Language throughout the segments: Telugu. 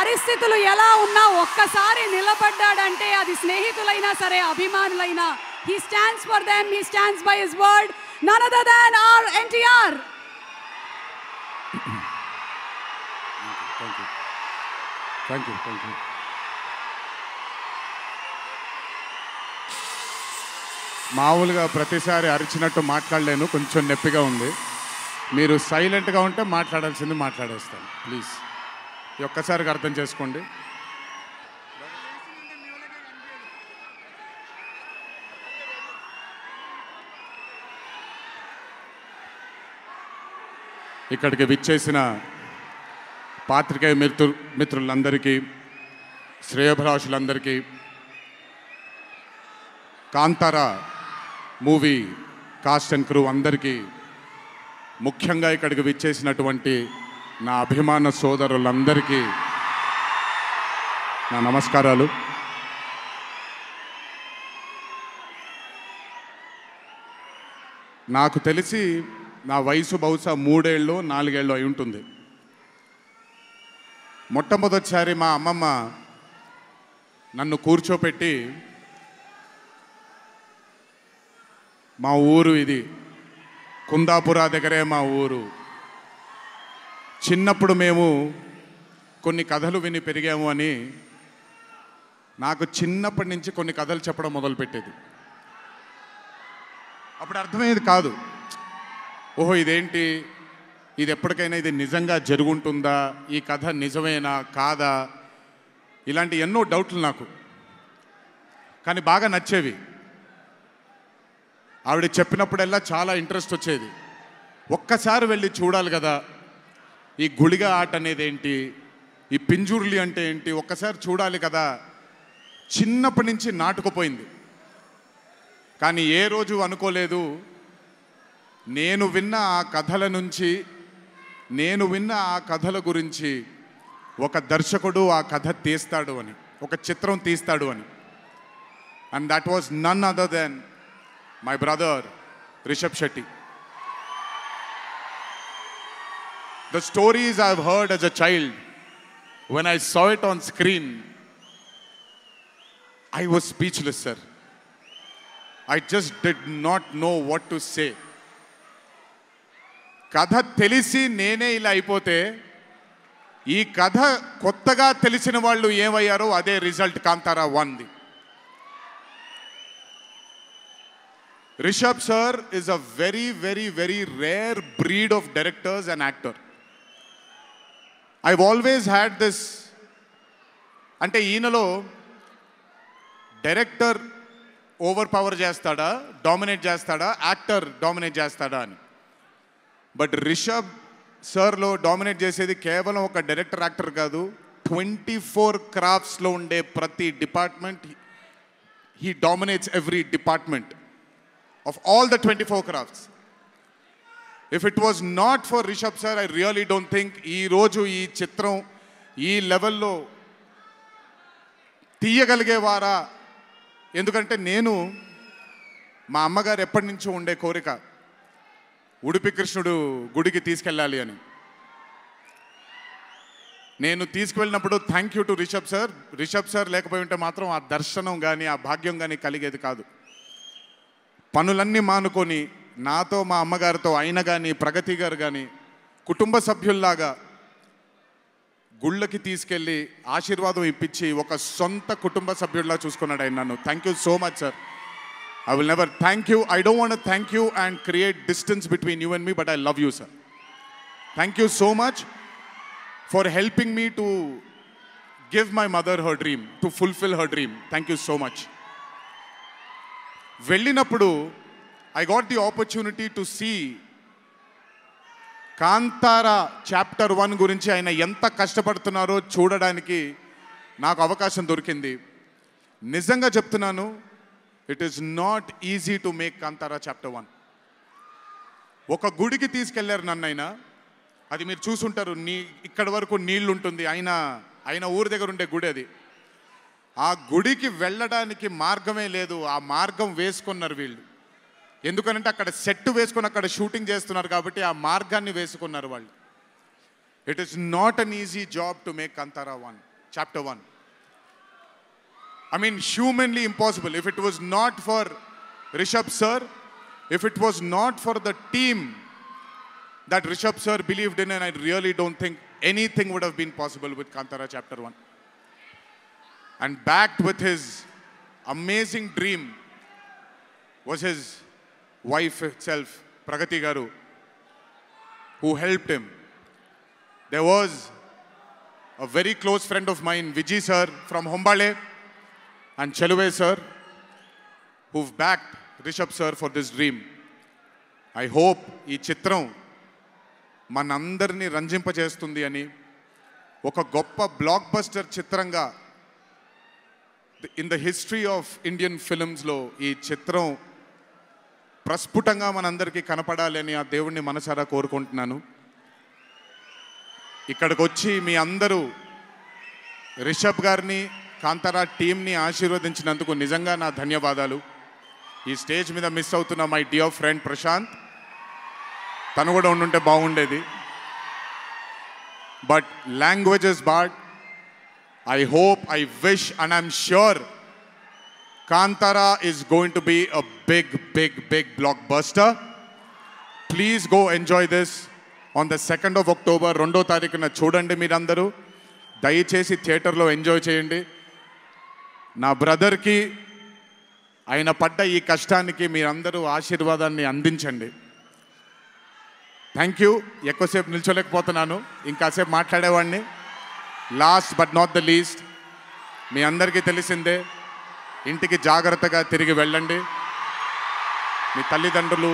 పరిస్థితులు ఎలా ఉన్నా ఒక్కసారి నిలబడ్డాడంటే అది స్నేహితులైనా సరే అభిమానులైనా he stands for them, he stands by his word, none other than our NTR. Thank you. మామూలుగా ప్రతిసారి అరిచినట్టు మాట్లాడలేను, కొంచెం నొప్పిగా ఉంది. మీరు సైలెంట్గా ఉంటే మాట్లాడాల్సింది మాట్లాడేస్తాను ప్లీజ్. ఒక్కసారికి అర్థం చేసుకోండి. ఇక్కడికి విచ్చేసిన పాత్రికేయ మిత్రులందరికీ, శ్రేయోభిలాషులందరికీ, Kantara movie cast and crew అందరికీ, ముఖ్యంగా ఇక్కడికి విచ్చేసినటువంటి నా అభిమాన సోదరులందరికీ నా నమస్కారాలు. నాకు తెలిసి నా వయసు బహుశా 3 ఏళ్ళు 4 ఏళ్ళు అయి ఉంటుంది. మొట్టమొదటిసారి మా అమ్మమ్మ నన్ను కూర్చోపెట్టి, మా ఊరు ఇది కుందాపురా దగ్గరే మా ఊరు, చిన్నప్పుడు మేము కొన్ని కథలు విని పెరిగాము అని నాకు చిన్నప్పటి నుంచి కొన్ని కథలు చెప్పడం మొదలుపెట్టేది. అప్పుడు అర్థమయ్యేది కాదు, ఓహో ఇదేంటి, ఇది ఎప్పటికైనా ఇది నిజంగా జరుగుంటుందా, ఈ కథ నిజమేనా కాదా, ఇలాంటి ఎన్నో డౌట్లు నాకు. కానీ బాగా నచ్చేవి. ఆవిడ చెప్పినప్పుడల్లా చాలా ఇంట్రెస్ట్ వచ్చేది. ఒక్కసారి వెళ్ళి చూడాలి కదా, ఈ గుళిగ ఆట అనేది ఏంటి, ఈ పింజుర్లి అంటే ఏంటి, ఒక్కసారి చూడాలి కదా. చిన్నప్పటి నుంచి నాటుకుపోయింది. కానీ ఏ రోజు అనుకోలేదు నేను విన్న ఆ కథల నుంచి, నేను విన్న ఆ కథల గురించి ఒక దర్శకుడు ఆ కథ తీస్తాడు అని, ఒక చిత్రం తీస్తాడు అని. And that was none other than my brother Rishab Shetty. The stories I've heard as a child, when I saw it on screen, I was speechless, sir. I just did not know what to say. కథ తెలిసి నేనే ఇలా అయిపోతే, ఈ కథ కొత్తగా తెలిసిన వాళ్ళు ఏమయ్యారో అదే రిజల్ట్ కాంతారా 1ది. Rishab sir is a very, very, very rare breed of directors and actor. I've always had this, అంటే ఈయనలో డైరెక్టర్ ఓవర్ పవర్ చేస్తాడా, డామినేట్ చేస్తాడా, యాక్టర్ డామినేట్ చేస్తాడా అని. బట్ రిషబ్ సార్లో డామినేట్ చేసేది కేవలం ఒక డైరెక్టర్ యాక్టర్ కాదు, 24 క్రాఫ్ట్స్లో ఉండే ప్రతి department he dominates every department of all the 24 crafts. If it was not for Rishab sir, I really don't think ఈరోజు ఈ చిత్రం ఈ లెవెల్లో తీయగలిగేవారా. ఎందుకంటే నేను, మా అమ్మగారు ఎప్పటి నుంచో ఉండే కోరిక ఉడిపి కృష్ణుడు గుడికి తీసుకెళ్ళాలి అని. నేను తీసుకువెళ్ళినప్పుడు thank you to Rishab sir. Rishab sir లేకపోయి ఉంటే మాత్రం ఆ దర్శనం కానీ ఆ భాగ్యం కానీ కలిగేది కాదు. పనులన్నీ మానుకొని నాతో, మా అమ్మగారితో, ఆయన కానీ ప్రగతి గారు కానీ కుటుంబ సభ్యుల్లాగా గుళ్ళకి తీసుకెళ్ళి ఆశీర్వాదం ఇప్పించి ఒక సొంత కుటుంబ సభ్యుల్లా చూసుకున్నాడు ఆయన నన్ను. Thank you so much sir. I will never thank you. I don't want to thank you and create distance between you and me, but I love you, sir. Thank you so much for helping me to give my mother her dream, to fulfill her dream. Thank you so much. వెళ్ళినప్పుడు I got the opportunity to see Kantara chapter 1 గురించి ఆయన ఎంత కష్టపడుతున్నారో చూడడానికి నాకు అవకాశం దొరికింది. నిజంగా చెప్తున్నాను, it is not easy to make Kantara chapter 1. ఒక గుడికి తీసుకెళ్లారు నన్నైనా, అది మీరు చూసుంటారు, ఇక్కడ వరకు నీళ్లు ఉంటుంది, ఆయన ఊరి దగ్గర ఉండే గుడి అది. ఆ గుడికి వెళ్ళడానికి మార్గమే లేదు, ఆ మార్గం వేసుకున్నారు వీళ్ళు. ఎందుకనంటే అక్కడ సెట్ వేసుకొని అక్కడ షూటింగ్ చేస్తున్నారు కాబట్టి ఆ మార్గాన్ని వేసుకున్నారు వాళ్ళు. It is not an easy job to make Kantara 1. chapter 1. I mean, humanly impossible. If it was not for Rishabh sir, if it was not for the team that Rishabh sir believed in, and I really don't think anything would have been possible with Kantara chapter 1. And backed with his amazing dream was his wife itself, Pragati Garu, who helped him. There was a very close friend of mine, Vijay sir from Hombale, and Cheluve sir, who've backed Rishabh sir for this dream. I hope ee chitram manandarni ranjinpachestundi ani, oka goppa blockbuster chitranga in the history of Indian films lo ee chitram ప్రస్ఫుటంగా మనందరికీ కనపడాలి అని ఆ దేవుణ్ణి మనసారా కోరుకుంటున్నాను. ఇక్కడికి వచ్చి మీ అందరూ రిషబ్ గారిని, కాంతారా టీంని ఆశీర్వదించినందుకు నిజంగా నా ధన్యవాదాలు. ఈ స్టేజ్ మీద మిస్ అవుతున్న మై డియర్ ఫ్రెండ్ ప్రశాంత్, తను కూడా ఉండుంటే బాగుండేది. But languages bad, I hope, I wish and I'm sure Kantara is going to be a big, big, big blockbuster. Please go enjoy this on the 2nd of October. 2వ తారీఖున చూడండి మీరందరూ. దయచేసి థియేటర్లో ఎంజాయ్ చేయండి. నా బ్రదర్కి ఆయన పడ్డ ఈ కష్టానికి మీరందరూ ఆశీర్వాదాన్ని అందించండి. Thank you. ఎక్కువసేపు నిల్చోలేకపోతున్నాను, ఇంకాసేపు మాట్లాడేవాడిని. Last but not the least, మీ అందరికీ తెలిసిందే, ఇంటికి జాగ్రత్తగా తిరిగి వెళ్ళండి. మీ తల్లిదండ్రులు,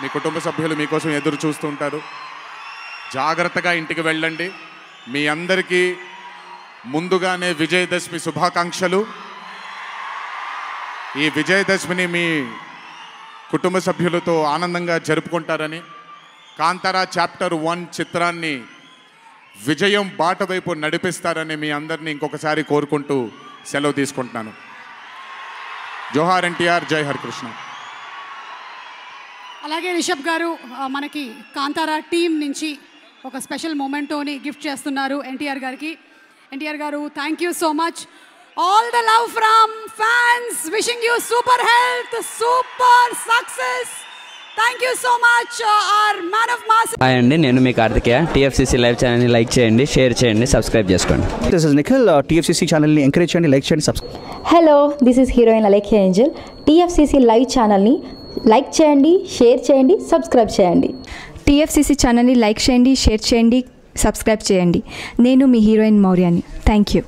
మీ కుటుంబ సభ్యులు మీకోసం ఎదురు చూస్తూ ఉంటారు. జాగ్రత్తగా ఇంటికి వెళ్ళండి. మీ అందరికీ ముందుగానే విజయదశమి శుభాకాంక్షలు. ఈ విజయదశమిని మీ కుటుంబ సభ్యులతో ఆనందంగా జరుపుకుంటారని, కాంతారా చాప్టర్ 1 చిత్రాన్ని విజయం బాట వైపు నడిపిస్తారని మీ అందరినీ ఇంకొకసారి కోరుకుంటూ సెలవు తీసుకుంటున్నాను. జోహార్ ఎన్టీఆర్, జై హరికృష్ణ. అలాగే రిషబ్ గారు మనకి కాంతారా టీం నుంచి ఒక స్పెషల్ మొమెంటోని గిఫ్ట్ చేస్తున్నారు ఎన్టీఆర్ గారికి. ఎన్టీఆర్ గారు, thank you so much. All the love from fans, wishing you super health, super success. Thank you so much our man of mass. Hi అండి, నేను మీ కార్తికేయ. టీఎఫ్సీసీ లైవ్ ఛానల్ని లైక్ చేయండి, షేర్ చేయండి, సబ్స్క్రైబ్ చేసుకోండి. This is Nikhil. టీఎఫ్సీసీ ఛానల్ని ఎంకరేజ్ చేయండి, లైక్ చేయండి, subscribe. Hello, this is heroine Alekhya Angel. TFCC live ఛానల్ని లైక్ చేయండి, షేర్ చేయండి, సబ్స్క్రైబ్ చేయండి. టీఎఫ్సీసీ ఛానల్ని లైక్ చేయండి, షేర్ చేయండి, సబ్స్క్రైబ్ చేయండి. నేను మీ హీరోయిన్ మౌర్యాని. Thank you.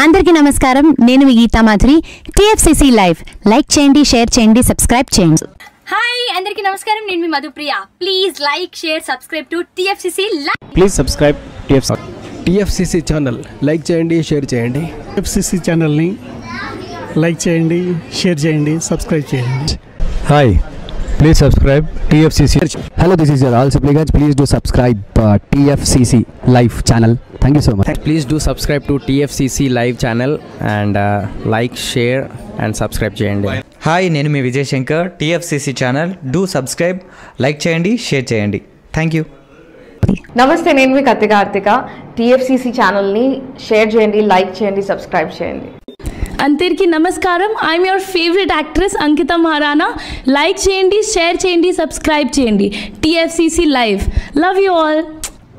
అందరికీ నమస్కారం, నేను మీ Geetha Madhuri. TFCC live like చేయండి, షేర్ చేయండి, సబ్స్క్రైబ్ చేయండి. హాయ్ అందరికీ నమస్కారం, నేను మీ Madhupriya. Please like, share, subscribe to TFCC live. Please subscribe TFCC channel like చేయండి, షేర్ చేయండి. టీఎఫ్సీసీ ఛానల్ని లైక్ చేయండి, షేర్ చేయండి, సబ్స్క్రైబ్ చేయండి. Hi, please subscribe TFCC. Hello, this is your all Sipligunj. Please do subscribe TFCC live channel. Thank you so much. Please do subscribe to TFCC live channel and like, share and subscribe చేయండి. హాయ్, నేను మీ Vijay Shankar. TFCC channel do subscribe, like చేయండి, షేర్ చేయండి. Thank you. నమస్తే, నేను మీ కార్తిక. టీఎఫ్సీసీ ఛానల్ని షేర్ చేయండి, లైక్ చేయండి, సబ్స్క్రైబ్ చేయండి. అందరికీ నమస్కారం, I'm your favourite actress Ankita Maharana. Like చేయండి, షేర్ చేయండి, సబ్స్క్రైబ్ చేయండి. TFCC live, love you all.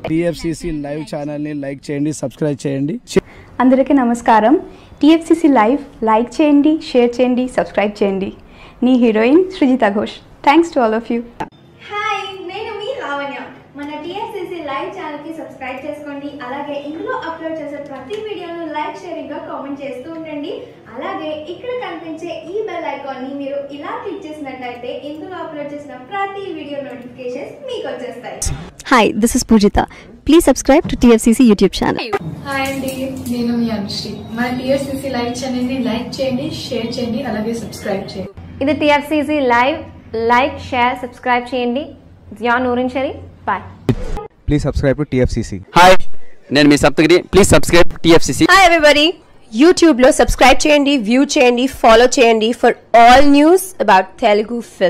TFCC live ఛానల్ని లైక్ చేయండి, సబ్స్క్రైబ్ చేయండి. అందరికీ నమస్కారం. టీఎఫ్సీసీ లైవ్ లైక్ చేయండి, షేర్ చేయండి, సబ్స్క్రైబ్ చేయండి. నీ heroine Srujitha Ghosh. Thanks to all of you. Hi, నేను మీ లావణ్య. మన టీఎఫ్సీసీ లైవ్ ఛానల్కి సబ్స్క్రైబ్ చేసుకోండి. అలాగే ఇందులో అప్లోడ్ చేసే ప్రతి వీడియోను లైక్, షేరింగ్గా కామెంట్ చేస్తూ ఉండండి. అలాగే ఇక్కడ కనిపించే ఈ బెల్ ఐకాన్ని మీరు ఇలా క్లిక్ చేసినట్లయితే ఇందులో అప్లోడ్ చేసిన ప్రతి వీడియో నోటిఫికేషన్స్ మీకు వచ్చేస్తాయి. Hi, this is Poojitha. Please subscribe to TFCC YouTube channel. Hi అండి, నేను మీ అనుశ్రీ. మన టీఎఫ్సీసీ లైవ్ ఛానల్ని లైక్ చేయండి, షేర్ చేయండి, అలాగే సబ్స్క్రైబ్ చేయండి. ఇది TFCC live. Like, share, subscribe చేయండి. Zia Noorin Shari. Bye. Please subscribe to TFCC. Hi, నేను మీ Saptagiri. Please subscribe TFCC. Hi everybody, యూట్యూబ్లో సబ్స్క్రైబ్ చేయండి, వ్యూ చేయండి, ఫాలో చేయండి for all news about Telugu film.